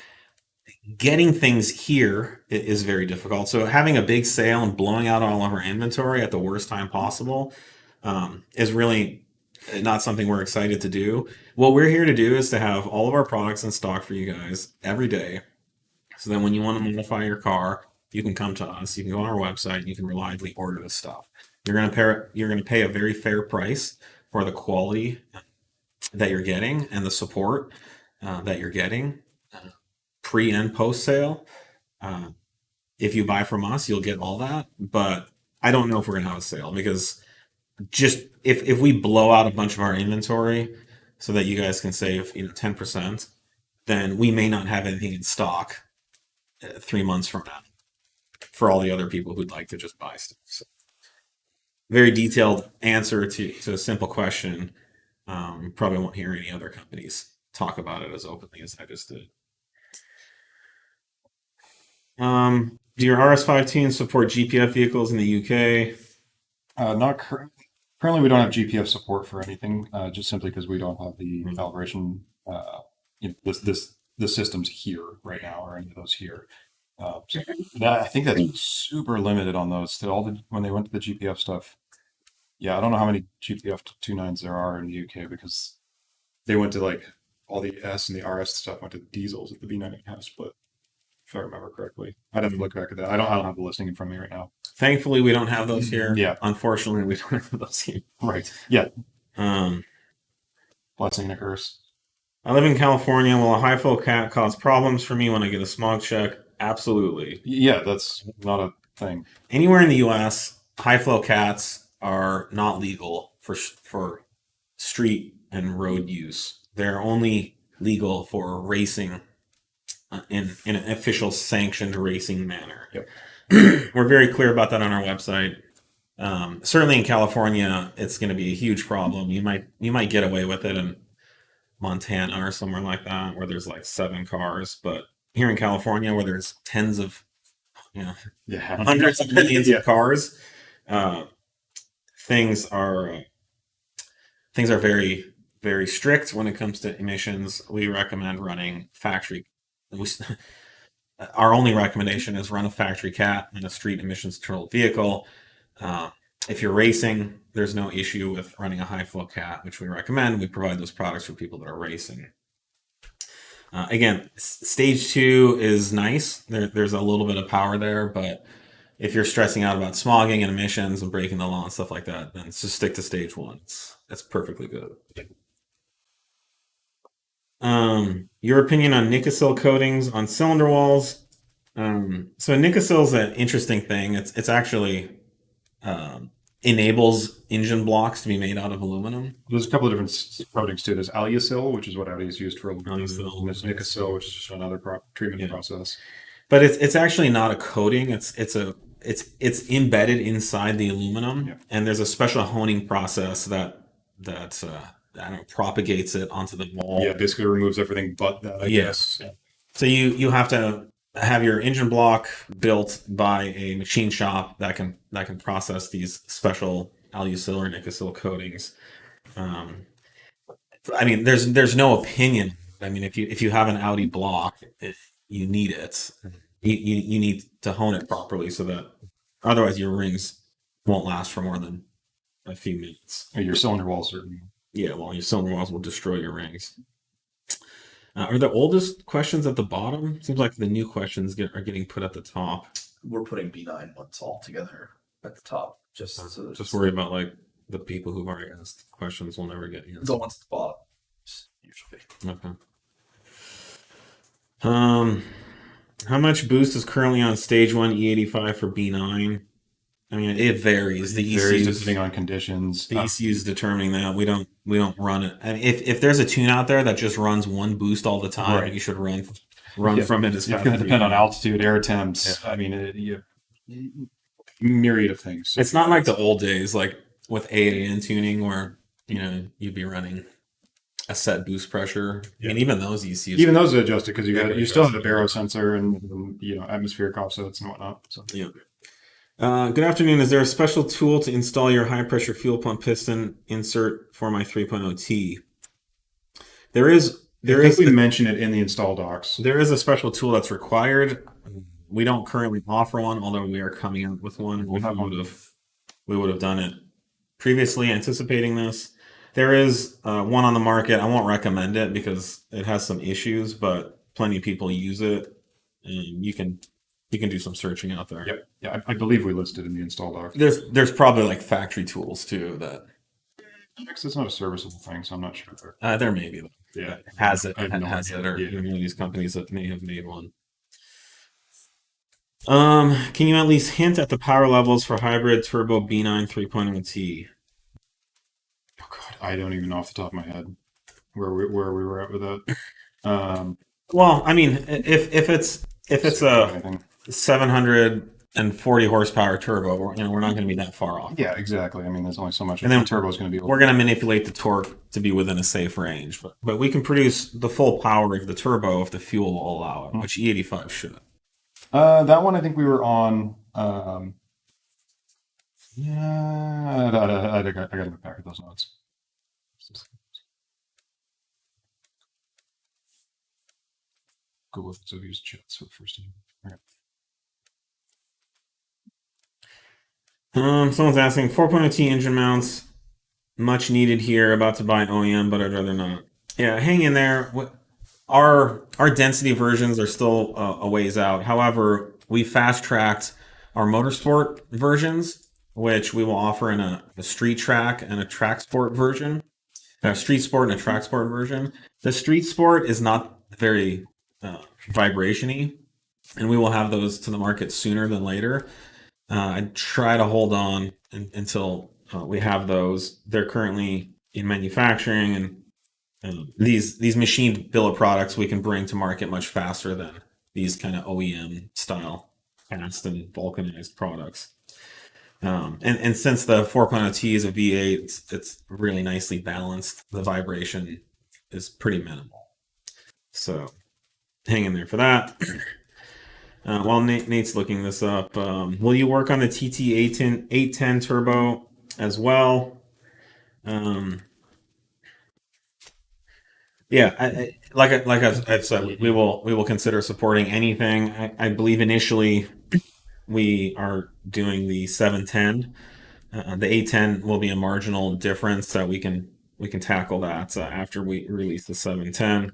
Getting things here is very difficult. So having a big sale and blowing out all of our inventory at the worst time possible is really not something we're excited to do. What we're here to do is to have all of our products in stock for you guys every day. So then when you want to modify your car, you can come to us. You can go on our website. You can reliably order this stuff. You're going to pay a very fair price for the quality that you're getting and the support that you're getting pre and post sale. If you buy from us, you'll get all that. But I don't know if we're going to have a sale, because just if we blow out a bunch of our inventory so that you guys can save 10%, then we may not have anything in stock 3 months from now for all the other people who'd like to just buy stuff. So, very detailed answer to a simple question. Probably won't hear any other companies talk about it as openly as I just did. Do your RS5 tunes support GPF vehicles in the UK? Not currently. Currently, we don't have GPF support for anything, just simply because we don't have the calibration. The systems here right now, or any of those here. So I think that's super limited on those. When they went to the GPF stuff, yeah, I don't know how many GPF 29s there are in the UK, because they went to like all the S and the RS stuff went to diesels at the B9 split, if I remember correctly. I'd have to look back at that. I don't have the listing in front of me right now. Thankfully, we don't have those here. Yeah. Unfortunately, we don't have those here. Right. Yeah. Blessing and a curse. I live in California. Will a high flow cat cause problems for me when I get a smog check? Absolutely. Yeah, that's not a thing. Anywhere in the U.S., high flow cats are not legal for street and road use. They're only legal for racing in an official sanctioned racing manner. Yep. We're very clear about that on our website. Certainly in California, it's going to be a huge problem. You might get away with it in Montana or somewhere like that, where there's like 7 cars, but here in California, where there's tens of, hundreds of millions of cars, things are very, very strict when it comes to emissions. We recommend running factory. Our only recommendation is run a factory cat in a street emissions controlled vehicle. If you're racing, there's no issue with running a high flow cat, which we recommend. We provide those products for people that are racing. Again, stage 2 is nice. There's a little bit of power there, but if you're stressing out about smogging and emissions and breaking the law and stuff like that, then just stick to stage 1. That's perfectly good. Your opinion on Nikasil coatings on cylinder walls. So Nikasil is an interesting thing. It's actually enables engine blocks to be made out of aluminum. There's a couple of different coatings too. There's Alusil, which is what Audi is used for aluminum. Alusil. And there's Nikasil, which is just another treatment process. But it's actually not a coating. It's a it's embedded inside the aluminum, Yeah. and there's a special honing process that I don't know, propagates it onto the wall. Yeah, basically removes everything but that, I Yeah. guess. So you have to have your engine block built by a machine shop that can process these special alusil or Nikasil coatings. I mean, there's no opinion. I mean, if you have an Audi block, if you need it, you need to hone it properly so that otherwise your rings won't last for more than a few minutes. Your cylinder walls are. Yeah, well, your cylinder walls will destroy your rings. Are the oldest questions at the bottom? Seems like the new questions are getting put at the top. We're putting B9 ones all together at the top. Just worry about like the people who've already asked questions will never get answered. the ones at the bottom. Usually. Okay. How much boost is currently on stage 1 E85 for B9? I mean, it varies. The It varies ECU's depending on conditions. the ECU's determining that. We don't run it. And if there's a tune out there that just runs one boost all the time, Right. you should run Yeah. from it as It's fast going as to you depend on can. altitude, air temps. I mean, myriad of things. It's not like the old days, like with AAN tuning, where you'd be running a set boost pressure. I mean, even those ECUs. Even those are adjusted because you still have the baro sensor and atmospheric offsets and whatnot. So. Yeah. Good afternoon. Is there a special tool to install your high pressure fuel pump piston insert for my 3.0T? There is. We mentioned it in the install docs. There is a special tool that's required. We don't currently offer one, although we are coming out with one. We would have done it previously, anticipating this. There is one on the market. I won't recommend it because it has some issues, but plenty of people use it, and you can do some searching out there. Yep. Yeah, I believe we listed in the install docs. There's probably like factory tools too that It's not a serviceable thing, so I'm not sure. there may be. Yeah, Has it? I have no Has idea. it? Or Yeah. one of these companies that may have made one. Can you at least hint at the power levels for hybrid turbo B9 3.0T? Oh God, I don't even know off the top of my head where we were at with that. Well, I mean, if it's a Anything. 740 horsepower turbo, we're not going to be that far off. Yeah, exactly. I mean, there's only so much. And then the turbo is going to be. We're going to manipulate the torque to be within a safe range, but we can produce the full power of the turbo if the fuel will allow it, which E85 should. That one, I think we were on. Yeah, I got to look back at those notes. Google if it's used chats for the first time. Okay. Someone's asking 4.0T engine mounts, much needed here. About to buy an OEM, but I'd rather not. Yeah, hang in there. Our density versions are still a ways out. However, we fast tracked our motorsport versions, which we will offer in a street track and a track sport version. A street sport and a track sport version. The street sport is not very vibration-y, and we will have those to the market sooner than later. I try to hold on until we have those. They're currently in manufacturing, and these machined billet products we can bring to market much faster than these kind of OEM style cast and vulcanized products. And since the 4.0T is a V8, it's really nicely balanced. The vibration is pretty minimal. So hang in there for that. While Nate's looking this up, will you work on the TT 810 turbo as well? Yeah, like I've said, we will consider supporting anything. I believe initially we are doing the 710. The 810 will be a marginal difference that we can tackle that after we release the 710.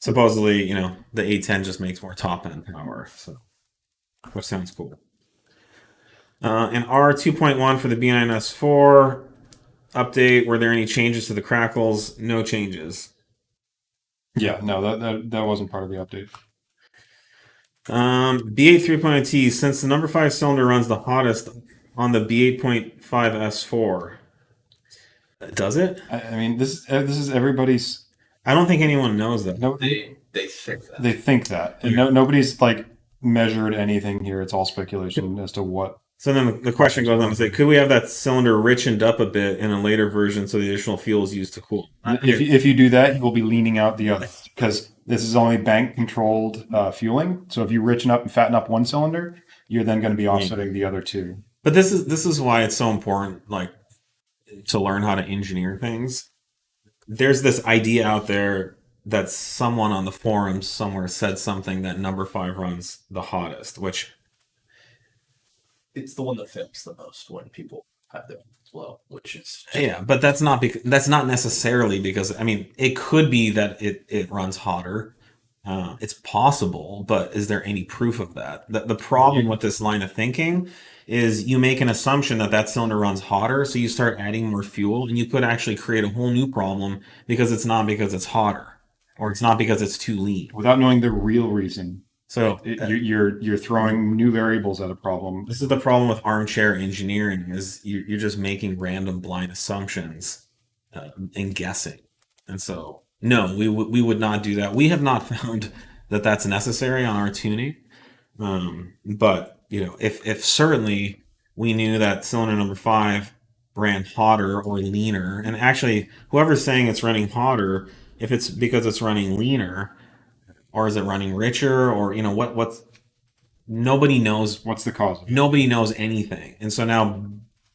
Supposedly, the 810 just makes more top end power, so which sounds cool. And R2.1 for the B9 S4 update. Were there any changes to the crackles? No changes. Yeah, no, that wasn't part of the update. B8 3.0T, since the number 5 cylinder runs the hottest on the B8.5 S4. Does it? I mean, this is everybody's. I don't think anyone knows that. No, They think that. they think that, and nobody's like measured anything here. It's all speculation as to what. So then the question goes on to say, could we have that cylinder richened up a bit in a later version so the additional fuel is used to cool? If you do that, you will be leaning out the other, because this is only bank controlled fueling. So if you richen up and fatten up one cylinder, you're then going to be offsetting the other two. But this is why it's so important, like, to learn how to engineer things. There's this idea out there that someone on the forums somewhere said something that number 5 runs the hottest, which It's the one that fails the most when people have their flow, which is yeah, but that's not necessarily because, I mean, it could be that it runs hotter. It's possible, but is there any proof of that? The problem with this line of thinking is you make an assumption that that cylinder runs hotter, so you start adding more fuel, and you could actually create a whole new problem because it's not because it's hotter, or it's not because it's too lean. Without knowing the real reason. So You're throwing new variables at a problem. this is the problem with armchair engineering: is you're just making random blind assumptions and guessing. And so, no, we would not do that. We have not found that that's necessary on our tuning. But you know, if certainly we knew that cylinder number 5 ran hotter or leaner, and actually, whoever's saying it's running hotter, if it's because it's running leaner, or is it running richer, or you know what's nobody knows. What's the cause of it? Nobody knows anything, and so now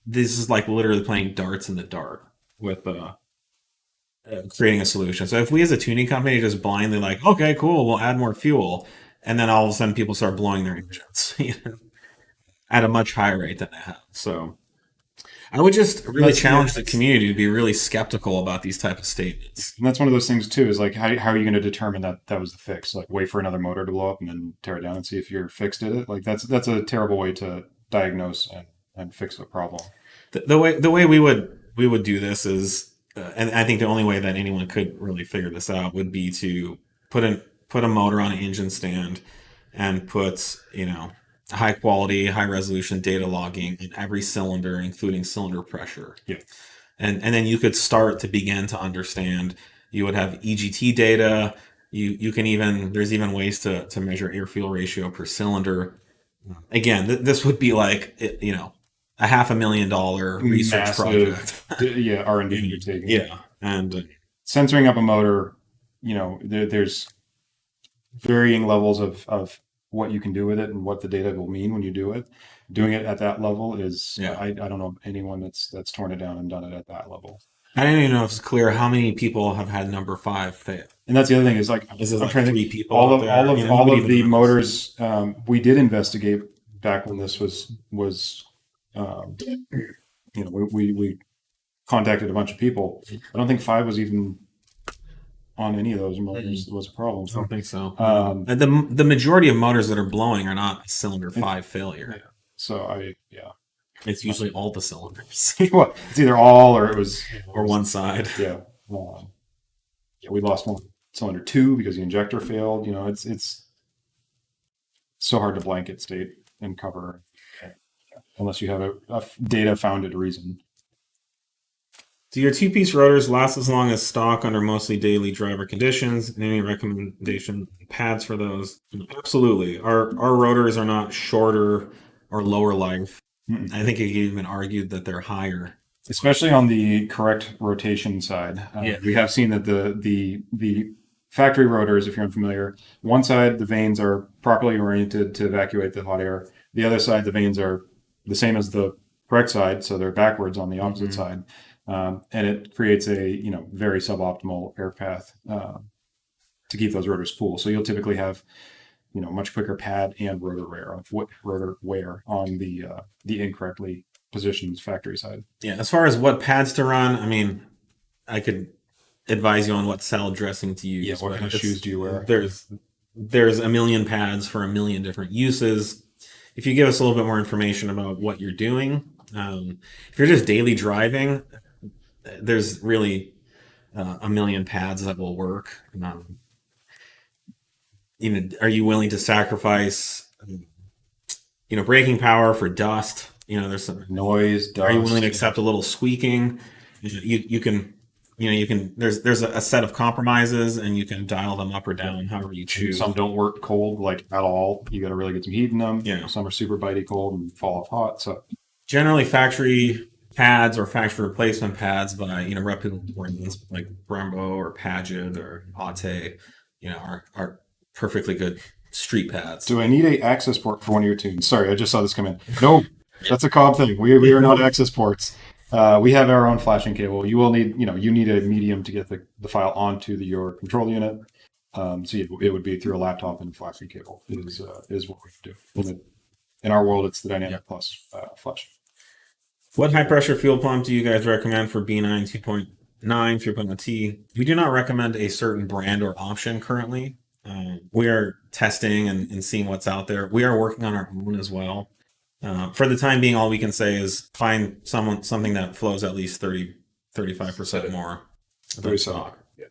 this is like literally playing darts in the dark with creating a solution. So if we as a tuning company just blindly like, okay, cool, we'll add more fuel, and then all of a sudden people start blowing their engines, you know, at a much higher rate than they have. So I would just really challenge the community to be really skeptical about these type of statements. And that's one of those things too, is like, how are you going to determine that that was the fix? Like, wait for another motor to blow up and then tear it down and see if your fix did it? Like, that's a terrible way to diagnose and fix the problem. The way we would do this is, and I think the only way that anyone could really figure this out would be to put a motor on an engine stand and put, you know, high quality, high resolution data logging in every cylinder, including cylinder pressure. Yeah. And then you could start to begin to understand. You would have EGT data. You can even, there's even ways to measure air fuel ratio per cylinder. Again, this would be like, you know, a $500,000 research Massive, project. yeah, R&D you're taking. Yeah. And Censoring up a motor, you know, there's varying levels of what you can do with it and what the data will mean when you do it. Doing it at that level is, Yeah. I don't know anyone that's torn it down and done it at that level. I don't even know if it's clear how many people have had number 5 fail. And that's the other thing is like, This is I'm like trying to 3 people. all out of there. all of You know, all nobody of the even knows. motors we did investigate back when this was you know, we contacted a bunch of people. I don't think 5 was even on any of those motors was a problem. I don't think so. Um, And the majority of motors that are blowing are not cylinder 5 failure. so It's usually all the cylinders well, it's either all or it was or one side. yeah. We lost one cylinder 2 because the injector failed. You know, it's so hard to blanket state and cover unless you have a data founded reason. Do your 2-piece rotors last as long as stock under mostly daily driver conditions? And any recommendation pads for those? Absolutely. Our rotors are not shorter or lower life. Mm-mm. I think you could even argued that they're higher. Especially on the correct rotation side. Yeah. We have seen that the factory rotors, if you're unfamiliar, one side the vanes are properly oriented to evacuate the hot air. The other side the vanes are the same as the correct side, so they're backwards on the opposite side. And it creates a very suboptimal air path to keep those rotors cool. So you'll typically have much quicker pad and rotor wear on the incorrectly positioned factory side. Yeah, as far as what pads to run, I mean, I could advise you on what salad dressing to use. Yeah, what kind of shoes do you wear? There's a million pads for a million different uses. If you give us a little bit more information about what you're doing, if you're just daily driving, there's really a million pads that will work. Are you willing to sacrifice, braking power for dust? There's some Noise, dust. Are you willing to accept a little squeaking? You can you can there's a set of compromises, and you can dial them up or down however you choose. Some don't work cold like at all. You got to really get some heat in them. Yeah. Some are super bitey cold and fall off hot. So Generally, factory pads or factory replacement pads by reputable brands like Brembo or Paget or Aute, are perfectly good street pads. do I need a Accessport for one of your tunes? Sorry, I just saw this come in. No, that's a Cobb thing. We are not Accessports. We have our own flashing cable. You will need, you need a medium to get the file onto your control unit. So it would be through a laptop and flashing cable is what we do. In our world, it's the Dynamic Plus flash. What high pressure fuel pump do you guys recommend for B9 2.9 3.0T? We do not recommend a certain brand or option currently. We are testing and seeing what's out there. We are working on our own as well. For the time being, all we can say is find something that flows at least 35% more than stock. Yeah.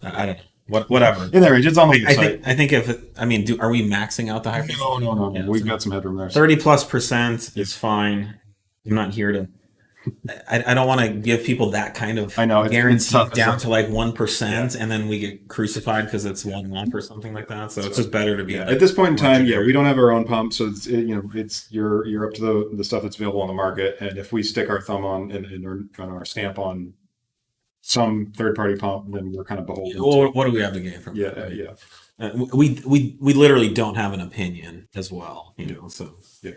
I don't know. Whatever. In that range, it's on the I site. think are we maxing out the high pressure? No. Yeah, We've so got some headroom there. 30+% is fine. I'm not here to. I don't want to give people that kind of I know, it's guarantee tough. down to like 1%, and then we get crucified because it's 1 lump or something like that. So it's just better to be. At this point in time, we don't have our own pump, so it's you're up to the stuff that's available on the market. And if we stick our thumb on and our stamp on some third party pump, then we're kind of beholden. Well, what do we have to gain from it? Yeah. We literally don't have an opinion as well, So Yeah.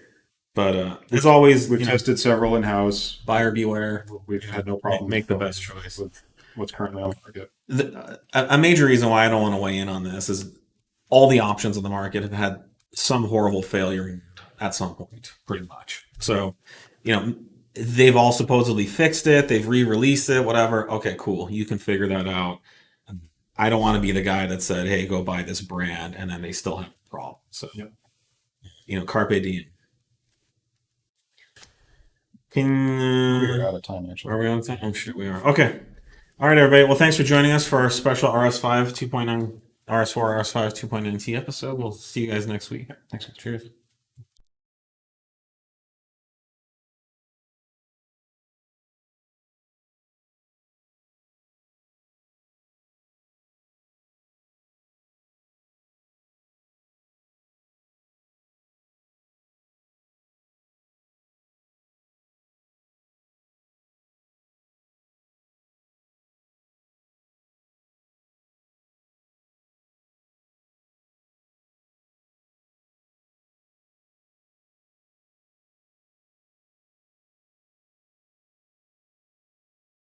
But as always, We've tested several in house. buyer beware. We've had no problem. Make the best choice. with what's currently on the market. A major reason why I don't want to weigh in on this is all the options on the market have had some horrible failure at some point, pretty much. So, they've all supposedly fixed it. They've re-released it, whatever. Okay, cool. You can figure that out. I don't want to be the guy that said, hey, go buy this brand, and then they still have a problem. So, carpe diem. We're out of time, actually. Are we on time? Oh, shit, we are. Okay. All right, everybody. Well, thanks for joining us for our special RS5 2.9, RS4, RS5 2.9T episode. We'll see you guys next week. Thanks. Cheers.